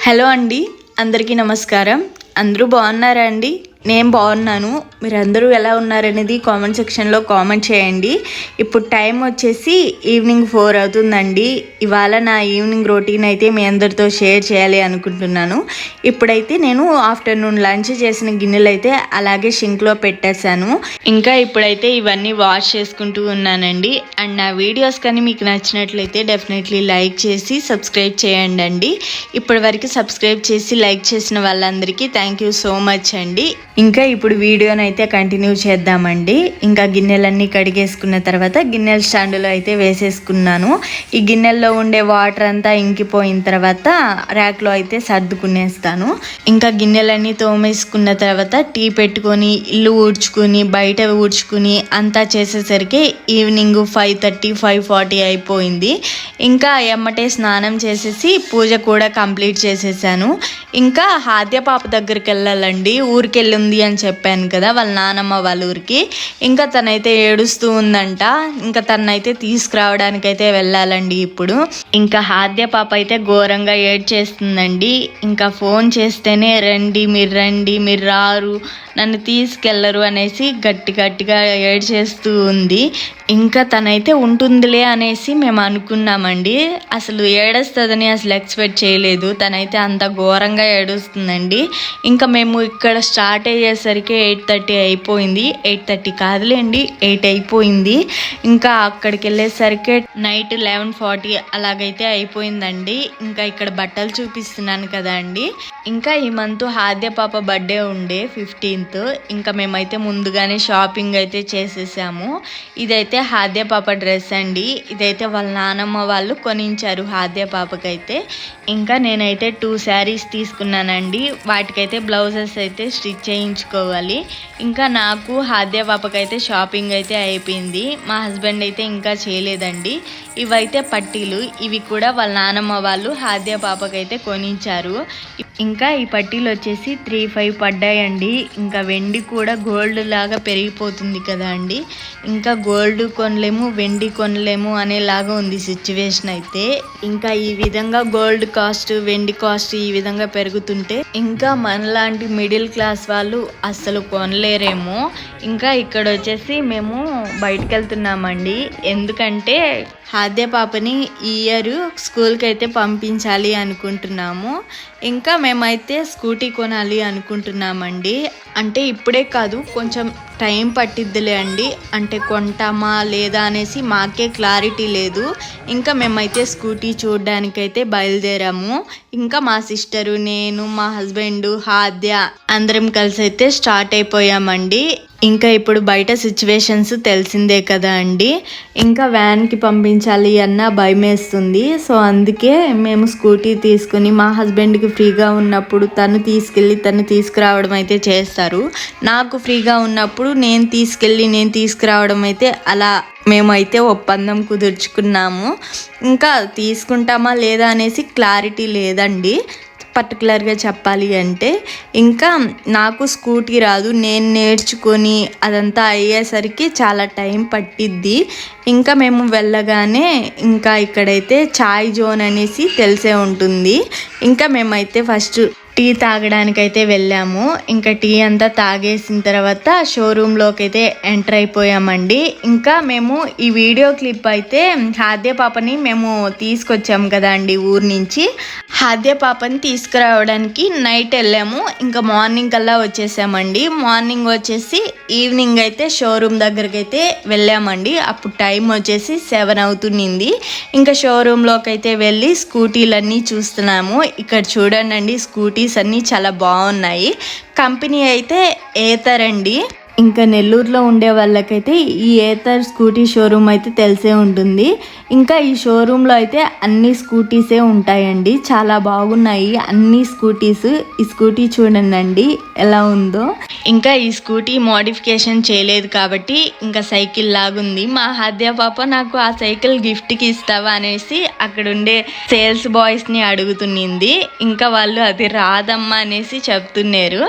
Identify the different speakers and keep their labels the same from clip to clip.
Speaker 1: Hello అండి, అందరికీ నమస్కారం. అందరూ బాగున్నారా అండి? నేను బాగున్నాను. మీరందరూ ఎలా ఉన్నారనేది కామెంట్ సెక్షన్లో కామెంట్ చేయండి. ఇప్పుడు టైం వచ్చేసి ఈవినింగ్ 4 అవుతుందండి. ఇవాళ నా ఈవినింగ్ రొటీన్ అయితే మీ అందరితో షేర్ చేయాలి అనుకుంటున్నాను. ఇప్పుడైతే నేను ఆఫ్టర్నూన్ లంచ్ చేసిన గిన్నెలు అయితే అలాగే షింక్లో పెట్టేశాను. ఇంకా ఇప్పుడైతే ఇవన్నీ వాష్ చేసుకుంటూ ఉన్నానండి. అండ్ నా వీడియోస్ కానీ మీకు నచ్చినట్లయితే డెఫినెట్లీ లైక్ చేసి సబ్స్క్రైబ్ చేయండి అండి. ఇప్పటి వరకు సబ్స్క్రైబ్ చేసి లైక్ చేసిన వాళ్ళందరికీ థ్యాంక్ యూ సో మచ్ అండి. ఇంకా ఇప్పుడు వీడియోని అయితే కంటిన్యూ చేద్దామండి. ఇంకా గిన్నెలన్నీ కడిగేసుకున్న తర్వాత గిన్నెల స్టాండ్లో అయితే వేసేసుకున్నాను. ఈ గిన్నెల్లో ఉండే వాటర్ అంతా ఇంకిపోయిన తర్వాత ర్యాక్లో అయితే సర్దుకునేస్తాను. ఇంకా గిన్నెలన్నీ తోమేసుకున్న తర్వాత టీ పెట్టుకొని ఇల్లు ఊడ్చుకుని బయట ఊడ్చుకుని అంతా చేసేసరికి ఈవినింగ్ 5:30 5:40 అయిపోయింది. ఇంకా ఎమ్మటే స్నానం చేసేసి పూజ కూడా కంప్లీట్ చేసేసాను. ఇంకా హాద్య పాప దగ్గరికి వెళ్ళాలండి. ఊరికి వెళ్ళింది అని చెప్పాను కదా, వాళ్ళ నానమ్మ వాళ్ళ ఊరికి. ఇంకా తనైతే ఏడుస్తూ ఉందంట. ఇంకా తనైతే తీసుకురావడానికైతే వెళ్ళాలండి ఇప్పుడు. ఇంకా హాద్య పాప అయితే ఘోరంగా ఏడ్చేస్తుందండి. ఇంకా ఫోన్ చేస్తేనే రండి మీరు రారు, నన్ను తీసుకెళ్లరు అనేసి గట్టిగా ఏడ్చేస్తూ ఉంది. ఇంకా తనైతే ఉంటుందిలే అనేసి మేము అనుకున్నామండి. అసలు ఏడుస్తుందని అసలు ఎక్స్పెక్ట్ చేయలేదు. తనైతే అంత ఘోరంగా ఏడుస్తుందండి. ఇంకా మేము ఇక్కడ స్టార్ట్ అయ్యేసరికి 8:30 అయిపోయింది. 8:30 కాదులేండి, 8 అయిపోయింది. ఇంకా అక్కడికి వెళ్ళేసరికి నైట్ 11:40 అలాగైతే అయిపోయిందండి. ఇంకా ఇక్కడ బట్టలు చూపిస్తున్నాను కదా అండి. ఇంకా ఈ మంత్ హాద్య పాప బర్త్డే ఉండే 15th. ఇంకా మేమైతే ముందుగానే షాపింగ్ అయితే చేసేసాము. ఇదైతే హాద్య పాప డ్రెస్ అండి. ఇదైతే వాళ్ళ నానమ్మ వాళ్ళు కొనించారు హాద్య పాపకైతే. ఇంకా నేనైతే 2 శారీస్ తీసుకున్నానండి. వాటికైతే బ్లౌజెస్ అయితే స్టిచ్ చేయించుకోవాలి. ఇంకా నాకు హాద్య పాపకైతే షాపింగ్ అయితే అయిపోయింది. మా హస్బెండ్ అయితే ఇంకా చేయలేదండి. ఇవైతే పట్టీలు, ఇవి కూడా వాళ్ళ నానమ్మ వాళ్ళు హాద్య పాపకైతే కొనించారు. ఇంకా ఈ పట్టీలు వచ్చేసి 3-5 పడ్డాయండి. ఇంకా వెండి కూడా గోల్డ్ లాగా పెరిగిపోతుంది కదా అండి. ఇంకా గోల్డ్ కొనలేము, వెండి కొనలేము అనేలాగా ఉంది సిచ్యువేషన్ అయితే. ఇంకా ఈ విధంగా గోల్డ్ కాస్ట్, వెండి కాస్ట్ ఈ విధంగా పెరుగుతుంటే ఇంకా మనలాంటి మిడిల్ క్లాస్ వాళ్ళు అస్సలు కొనలేరేమో. ఇంకా ఇక్కడ వచ్చేసి మేము బయటకు వెళ్తున్నామండి. ఎందుకంటే హాద్య పాపని ఈ ఇయర్ స్కూల్కి అయితే పంపించాలి అనుకుంటున్నాము. ఇంకా మేమైతే స్కూటీ కొనాలి అనుకుంటున్నామండి. అంటే ఇప్పుడే కాదు, కొంచెం టైం పట్టిద్దిలే అండి. అంటే కొంటామా లేదా అనేసి మాకే క్లారిటీ లేదు. ఇంకా మేమైతే స్కూటీ చూడడానికైతే బయలుదేరాము. ఇంకా మా సిస్టరు, నేను, మా హస్బెండ్, హాద్య అందరం కలిసి అయితే స్టార్ట్ అయిపోయామండి. ఇంకా ఇప్పుడు బయట సిచ్యువేషన్స్ తెలిసిందే కదా అండి. ఇంకా వ్యాన్కి పంపించాలి అన్న భయం వేస్తుంది. సో అందుకే మేము స్కూటీ తీసుకుని మా హస్బెండ్కి ఫ్రీగా ఉన్నప్పుడు తను తీసుకెళ్ళి తను తీసుకురావడం అయితే చేస్తారు. నాకు ఫ్రీగా ఉన్నప్పుడు నేను తీసుకురావడం అయితే అలా మేమైతే ఒప్పందం కుదుర్చుకున్నాము. ఇంకా తీసుకుంటామా లేదా అనేసి క్లారిటీ లేదండి పర్టికులర్గా చెప్పాలి అంటే. ఇంకా నాకు స్కూటీ రాదు, నేను నేర్చుకొని అదంతా అయ్యేసరికి చాలా టైం పట్టిద్ది. ఇంకా మేము వెళ్ళగానే ఇంకా ఇక్కడైతే చాయ్ జోన్ అనేసి తెలిసే ఉంటుంది. ఇంకా మేమైతే ఫస్ట్ టీ తాగడానికైతే వెళ్ళాము. ఇంకా టీ అంతా తాగేసిన తర్వాత షోరూంలోకి అయితే ఎంటర్ అయిపోయామండి. ఇంకా మేము ఈ వీడియో క్లిప్ అయితే హాద్య పాపని మేము తీసుకొచ్చాము కదా అండి ఊరు నుంచి. హాద్య పాపని తీసుకురావడానికి నైట్ వెళ్ళాము. ఇంకా మార్నింగ్ కల్లా వచ్చేసామండి. మార్నింగ్ వచ్చేసి ఈవినింగ్ అయితే షోరూమ్ దగ్గరికి అయితే వెళ్ళామండి. అప్పుడు టైం వచ్చేసి 7 అవుతుంది. ఇంకా షోరూంలోకి అయితే వెళ్ళి స్కూటీలన్నీ చూస్తున్నాము. ఇక్కడ చూడండి అండి, స్కూటీస్ అన్నీ చాలా బాగున్నాయి. కంపెనీ అయితే ఏతర్ అండి. ఇంకా నెల్లూరులో ఉండే వాళ్ళకైతే ఈ ఏతర్ స్కూటీ షోరూమ్ అయితే తెలిసే ఉంటుంది. ఇంకా ఈ షోరూంలో అయితే అన్ని స్కూటీసే ఉంటాయండి. చాలా బాగున్నాయి అన్ని స్కూటీస్. ఈ స్కూటీ చూడండి ఎలా ఉందో. ఇంకా ఈ స్కూటీ మోడిఫికేషన్ చేయలేదు కాబట్టి ఇంకా సైకిల్ లాగుంది. మా హాద్య పాప నాకు ఆ సైకిల్ గిఫ్ట్కి ఇస్తావా అనేసి అక్కడ ఉండే సేల్స్ బాయ్స్ని అడుగుతున్నింది. ఇంకా వాళ్ళు అది రాదమ్మా అనేసి చెప్తున్నారు.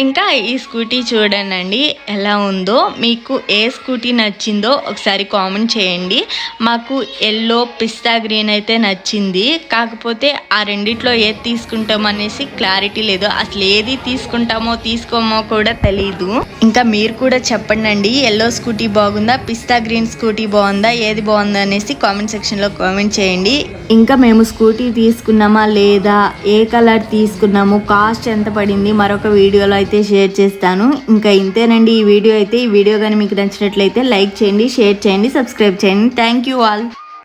Speaker 1: ఇంకా ఈ స్కూటీ చూడండి ఎలా ఉందో, మీకు ఏ స్కూటీ నచ్చిందో ఒకసారి కామెంట్ చేయండి. మాకు ఎల్లో పిస్తా గ్రీన్ అయితే నచ్చింది. కాకపోతే ఆ రెండిట్లో ఏది తీసుకుంటాం అనేసి క్లారిటీ లేదు. అసలు ఏది తీసుకుంటామో తీసుకోమో కూడా తెలీదు. ఇంకా మీరు కూడా చెప్పండి, ఎల్లో స్కూటీ బాగుందా, పిస్తా గ్రీన్ స్కూటీ బాగుందా, ఏది బాగుందా అనేసి కామెంట్ సెక్షన్లో కామెంట్ చేయండి. ఇంకా మేము స్కూటీ తీసుకున్నామా లేదా, ఏ కలర్ తీసుకున్నాము, కాస్ట్ ఎంత పడింది మరొక వీడియోలో అయితే షేర్ చేస్తాను. ఇంకా ఇంతేనండి ఈ వీడియో అయితే. ఈ వీడియో కానీ మీకు నచ్చినట్లయితే లైక్ చేయండి, షేర్ చేయండి, సబ్స్క్రైబ్ చేయండి. Thank you all.